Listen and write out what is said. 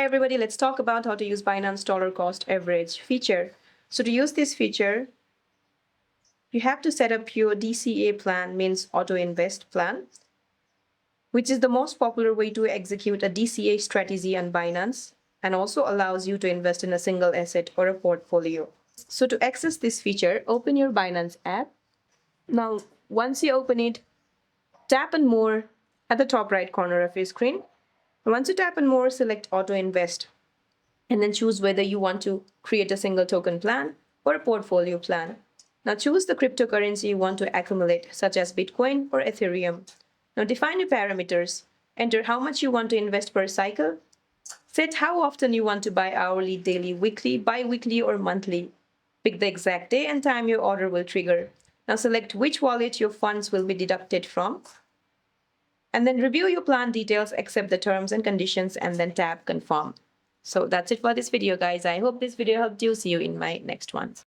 Hi everybody, let's talk about how to use Binance Dollar Cost Average feature. So to use this feature, you have to set up your DCA plan, means Auto Invest plan, which is the most popular way to execute a DCA strategy on Binance and also allows you to invest in a single asset or a portfolio. So to access this feature, open your Binance app. Now, once you open it, tap on More at the top right corner of your screen. Once you tap on More, select Auto Invest and then choose whether you want to create a single token plan or a portfolio plan. Now choose the cryptocurrency you want to accumulate, such as Bitcoin or Ethereum. Now define your parameters. Enter how much you want to invest per cycle. Set how often you want to buy hourly, daily, weekly, bi-weekly, or monthly. Pick the exact day and time your order will trigger. Now select which wallet your funds will be deducted from. And then review your plan details, accept the terms and conditions, and then tap confirm. So that's it for this video, guys. I hope this video helped you. See you in my next one.